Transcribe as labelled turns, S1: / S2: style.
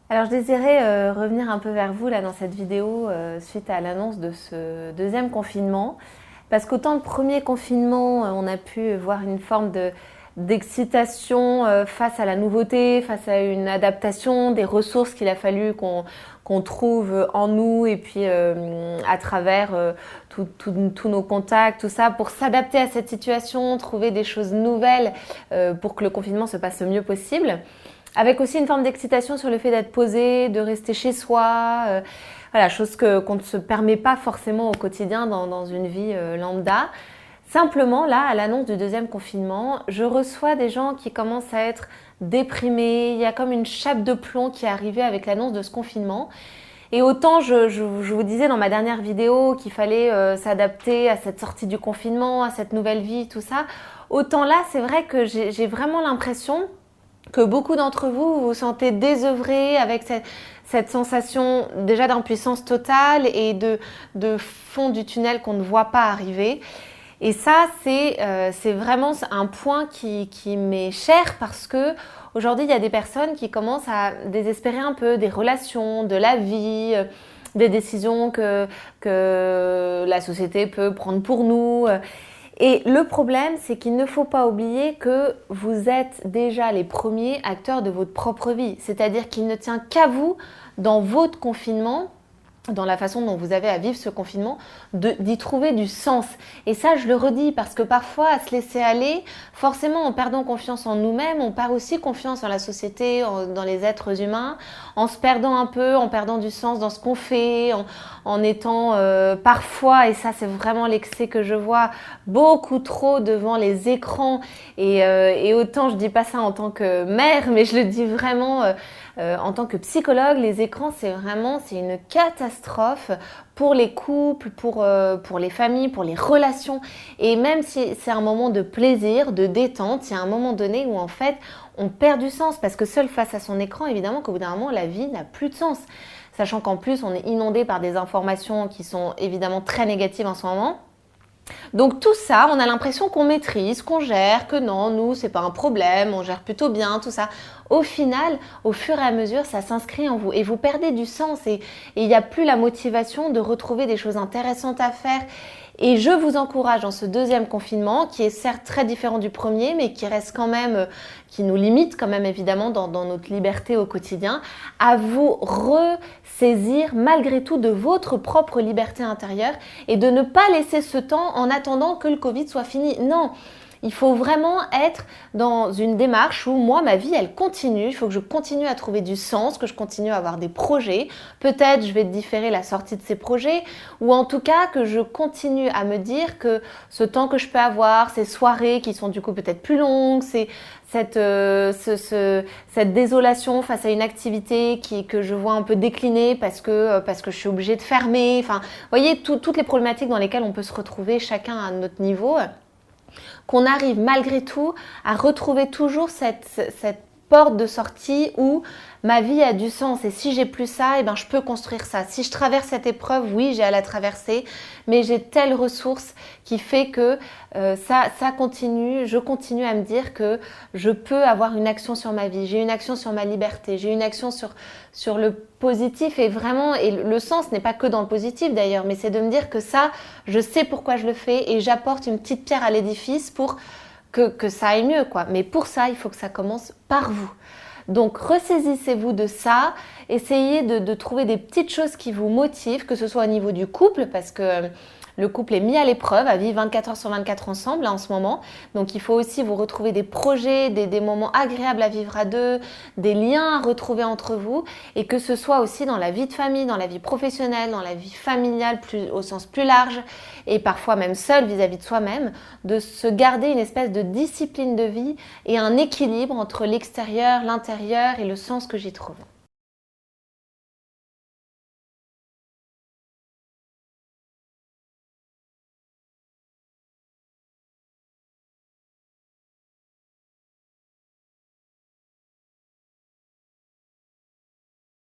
S1: Alors je désirais revenir un peu vers vous là dans cette vidéo suite à l'annonce de ce deuxième confinement. Parce qu'autant le premier confinement, on a pu voir une forme d'excitation face à la nouveauté, face à une adaptation, des ressources qu'il a fallu qu'on trouve en nous et puis à travers tous nos contacts, tout ça, pour s'adapter à cette situation, trouver des choses nouvelles pour que le confinement se passe le mieux possible. Avec aussi une forme d'excitation sur le fait d'être posé, de rester chez soi, voilà, chose qu'on ne se permet pas forcément au quotidien dans une vie lambda. Simplement, là, à l'annonce du deuxième confinement, je reçois des gens qui commencent à être déprimés. Il y a comme une chape de plomb qui est arrivée avec l'annonce de ce confinement. Et autant je vous disais dans ma dernière vidéo qu'il fallait s'adapter à cette sortie du confinement, à cette nouvelle vie, tout ça, autant là, c'est vrai que j'ai vraiment l'impression que beaucoup d'entre vous vous sentez désœuvrés avec cette sensation déjà d'impuissance totale et de fond du tunnel qu'on ne voit pas arriver. Et ça, c'est vraiment un point qui m'est cher parce que aujourd'hui, il y a des personnes qui commencent à désespérer un peu des relations, de la vie, des décisions que la société peut prendre pour nous. Et le problème, c'est qu'il ne faut pas oublier que vous êtes déjà les premiers acteurs de votre propre vie. C'est-à-dire qu'il ne tient qu'à vous, dans votre confinement, dans la façon dont vous avez à vivre ce confinement, d'y trouver du sens. Et ça, je le redis, parce que parfois, à se laisser aller, forcément, en perdant confiance en nous-mêmes, on perd aussi confiance en la société, dans les êtres humains, en se perdant un peu, en perdant du sens dans ce qu'on fait, en étant parfois, et ça c'est vraiment l'excès que je vois, beaucoup trop devant les écrans. Et autant, je dis pas ça en tant que mère, mais je le dis vraiment en tant que psychologue, les écrans, c'est une catastrophe pour les couples, pour les familles, pour les relations. Et même si c'est un moment de plaisir, de détente, il y a un moment donné où en fait, on perd du sens parce que seul face à son écran, évidemment qu'au bout d'un moment, la vie n'a plus de sens. Sachant qu'en plus, on est inondé par des informations qui sont évidemment très négatives en ce moment. Donc tout ça, on a l'impression qu'on maîtrise, qu'on gère, que non, nous, c'est pas un problème, on gère plutôt bien, tout ça. Au final, au fur et à mesure, ça s'inscrit en vous et vous perdez du sens et il n'y a plus la motivation de retrouver des choses intéressantes à faire. Et je vous encourage dans ce deuxième confinement, qui est certes très différent du premier, mais qui reste quand même, qui nous limite quand même évidemment dans notre liberté au quotidien, à vous ressaisir malgré tout de votre propre liberté intérieure et de ne pas laisser ce temps en attendant que le Covid soit fini. Non! Il faut vraiment être dans une démarche où moi, ma vie, elle continue. Il faut que je continue à trouver du sens, que je continue à avoir des projets. Peut-être je vais différer la sortie de ces projets ou en tout cas que je continue à me dire que ce temps que je peux avoir, ces soirées qui sont du coup peut-être plus longues, c'est cette désolation face à une activité que je vois un peu décliner parce que je suis obligée de fermer. Enfin, vous voyez, toutes les problématiques dans lesquelles on peut se retrouver chacun à notre niveau, qu'on arrive malgré tout à retrouver toujours cette porte de sortie où ma vie a du sens et si j'ai plus ça, je peux construire ça. Si je traverse cette épreuve, oui, j'ai à la traverser, mais j'ai telle ressource qui fait que ça continue, je continue à me dire que je peux avoir une action sur ma vie, j'ai une action sur ma liberté, j'ai une action sur le positif et vraiment, et le sens n'est pas que dans le positif d'ailleurs, mais c'est de me dire que ça, je sais pourquoi je le fais et j'apporte une petite pierre à l'édifice pour que ça aille mieux, quoi. Mais pour ça, il faut que ça commence par vous. Donc, ressaisissez-vous de ça, essayez de trouver des petites choses qui vous motivent, que ce soit au niveau du couple, parce que le couple est mis à l'épreuve, à vivre 24 heures sur 24 ensemble là, en ce moment. Donc, il faut aussi vous retrouver des projets, des moments agréables à vivre à deux, des liens à retrouver entre vous, et que ce soit aussi dans la vie de famille, dans la vie professionnelle, dans la vie familiale au sens plus large, et parfois même seul vis-à-vis de soi-même, de se garder une espèce de discipline de vie et un équilibre entre l'extérieur, l'intérieur et le sens que j'y trouve.